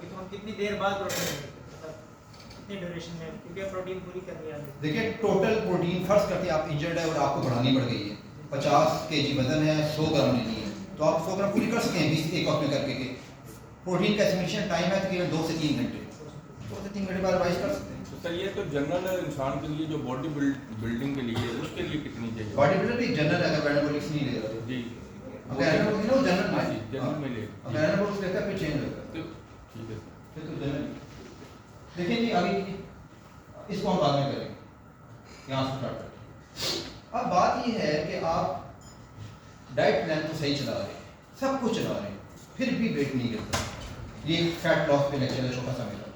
होगी तो हम कितनी देर बाद प्रोटीन लेंगे, मतलब कितनी ड्यूरेशन में, क्योंकि प्रोटीन पूरी करनी है। देखिए टोटल प्रोटीन फर्स्ट करते हैं आप इंजर्ड है और आपको बढ़ानी पड़ गई है, 50 kg वजन है, 100 ग्राम लेनी है, तो आप 100 ग्राम पूरी कर सकते हैं 20 एक वक्त में करके के। प्रोटीन का एस्टिमेशन टाइम है तकरीबन 2 से 3 घंटे, 2 से 3 घंटे बाद रिवाइज कर सकते हैं। तो सर ये तो जनरल इंसान के लिए जो बॉडी बिल्डिंग के लिए उसके लिए कितनी चाहिए? बॉडी बिल्डर भी जनरल अगर एनाबॉलिक्स नहीं ले रहा जी अगर एनाबॉलिक्स नो जनरल हाँ जी जनरल में ले अगर एनाबॉलिक्स लेता है फिर चेंज होता है, तो ठीक है सर। फिर तो जनरल। देखिए जी अभी इसको हम बाद में करेंगे, यहाँ से स्टार्ट करें। अब बात ये है कि आप डाइट प्लान तो सही चला रहे हैं, सब कुछ चला रहे हैं, फिर भी वेट नहीं गिरता। ये फैट लॉस पे लेक्चर है छोटा सा मेरा,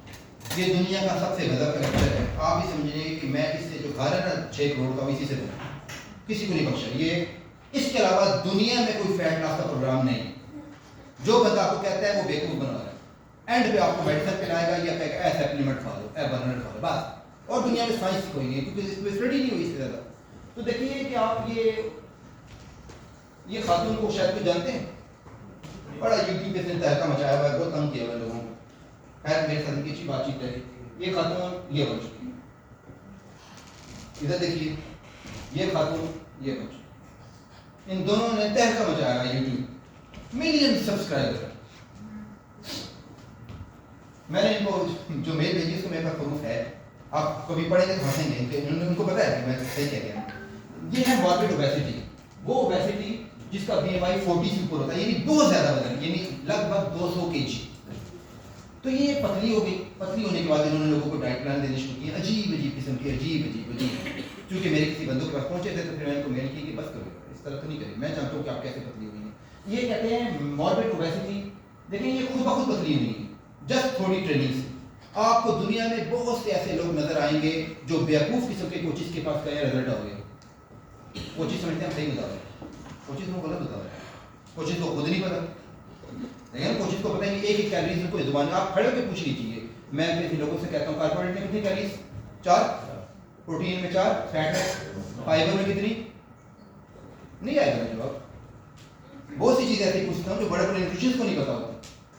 ये दुनिया का सबसे गजब का लेक्चर है। आप भी समझिए कि मैं इससे जो खा रहा है ना 6 करोड़ का, इसी से दूँ, किसी को नहीं बख्शा ये। इसके अलावा दुनिया में कोई फैट लॉस का प्रोग्राम नहीं है। जो बंदा आपको कहता है वो बेवकूफ़ बना रहा है, एंड पे आपको मेडिसिन पिलाएगा या कहेगा ए सप्लीमेंट खा लो, ए बर्नर खा लो, बस। और दुनिया में साइंस कोई नहीं है, क्योंकि इसमें स्टडी नहीं हुई इससे ज़्यादा। तो देखिए कि आप ये खातून को शायद कोई जानते हैं, बड़ा यूट्यूब पे इसने तहलका मचाया हुआ है, बहुत तंग किया हुआ है लोगों को। खैर मेरे साथ की अच्छी बातचीत है। ये खातून ये बन चुकी है, इधर देखिए ये खातून ये बन चुकी है। इन दोनों ने तहलका मचाया है यूट्यूब, मिलियन सब्सक्राइबर। मैंने इनको जो मेल भेजी उसको मेरे पास प्रूफ है, आप कभी पढ़ेंगे तो हंसेंगे, उनको पता है कि मैं सही कह गया। ये है मॉर्बिड ओबेसिटी, वो ओबेसिटी जिसका BMI 40 से ऊपर होता है, यानी बहुत ज्यादा वजन, यानी लगभग 200 kg। तो ये पतली हो गई, पतली होने के बाद इन्होंने लोगों को डाइट प्लान देने शुरू किए, अजीब अजीब किस्म की, अजीब। क्योंकि मेरे किसी बंदों के पास पहुंचे थे तो फिर मैंने उनको मेल की कि बस करो, इस तरह तो नहीं करिए, मैं जानता हूँ कि आप कैसे पतली हुई हैं। ये कहते हैं मॉर्बिड ओबेसिटी। देखिए ये खुद ब खुद पतली हुई है, जस्ट थोड़ी ट्रेनिंग से। आपको दुनिया में बहुत से ऐसे लोग नजर आएंगे जो बेवकूफ़ किस्म के कोचिज के पास गए, रिजल्ट हो गया। कोचिज समझते हैं सही बता रहे हैं, कोचिज को गलत बता रहे हैं, कोचिज को खुद नहीं पता, लेकिन कोचिज को पता है कि एक कैलोरीज को जुबान में आप खड़े होकर पूछ लीजिए। मैं किसी लोगों से कहता हूँ कार्बोहाइड्रेट में कितनी कैलोरीज? 4, प्रोटीन में 4, फैट में, फाइबर में कितनी? नहीं आएगा जवाब। बहुत सी चीजें ऐसी पूछता हूँ जो बड़े बड़े न्यूट्रिशनिस्ट को नहीं पता होता,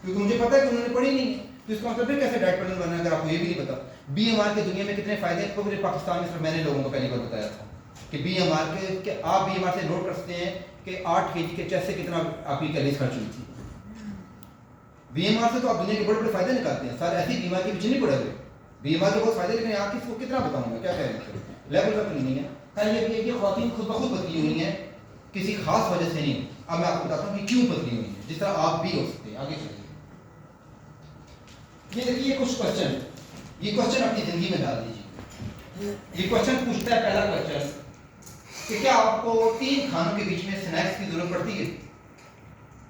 क्योंकि मुझे पता है कि उन्होंने पढ़ी नहीं है। तो इसका मतलब फिर कैसे डाइट प्लान बनाना अगर आपको ये भी नहीं पता। BMR के दुनिया में कितने फायदे हैं, पूरे पाकिस्तान में सिर्फ मैंने लोगों को पहली बार बताया था कि BMR के आप BMR से नोट कर सकते हैं कि 8 kg के चेस्ट से कितना आपकी कैलोरीज खर्च हुई थी। BMR से तो आप दुनिया के बड़े बड़े फायदे निकालते हैं, सर ऐसी बीमार के पीछे नहीं पड़े हुए। BMR के बहुत फायदे, लेकिन आप किसको कितना बताऊंगा, क्या कह रहे हैं, लेवल का नहीं है। खैर ये ख़वातीन खुद ब खुद पतली हुई हैं, किसी खास वजह से नहीं। अब मैं आपको बताता हूँ कि क्यों पतली हुई है, जिस तरह आप भी हो सकते हैं। आगे चलिए, ये देखिए कुछ क्वेश्चन, ये क्वेश्चन अपनी जिंदगी में डाल दीजिए। ये क्वेश्चन पूछता है, पहला क्वेश्चन कि क्या आपको 3 खानों के बीच में स्नैक्स की जरूरत पड़ती है?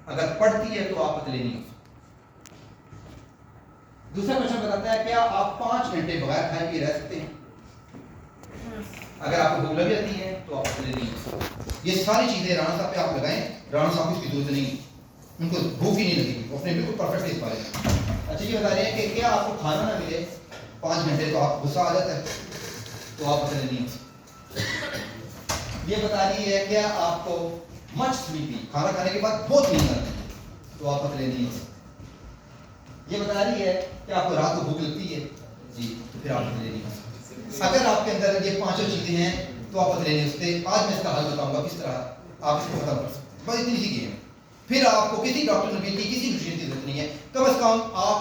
अगर पड़ती है तो आप पतले नहीं हो सकते। दूसरा क्वेश्चन बताता है क्या आप 5 घंटे बगैर खाए पिए रह सकते हैं? अगर आपको भूख लग जाती है तो आप पतले नहीं हो सकते। ये सारी चीजें राणा साहब पे आप लगाएं, राणा साहब को इसकी जरूरत नहीं, उनको भूख ही नहीं लगेगी, अपने बिल्कुल परफेक्ट इस बारे में। अच्छा ये बता रहे हैं कि क्या आपको खाना ना मिले 5 घंटे तो आप गुस्सा आ जाता है, तो आप पतले नहीं हो सकते। ये बता रही है क्या आपको मच स्लीपी, खाना खाने के बाद बहुत नींद आती है, तो आप पतले नहीं हो सकते। ये बता रही है कि आपको रात को भूख लगती है जी, तो फिर आप पतले नहीं हो सकते। अगर आपके अंदर ये 5 चीजें हैं तो आप पतले नहीं हो सकते। आज मैं इसका हल बताऊंगा किस तरह आप इसको खत्म कर सकते हैं, बस इतनी सी गेम है। फिर आपको किसी डॉक्टर नबील की किसी न्यूट्रिशन की जरूरत नहीं है, कम से कम आप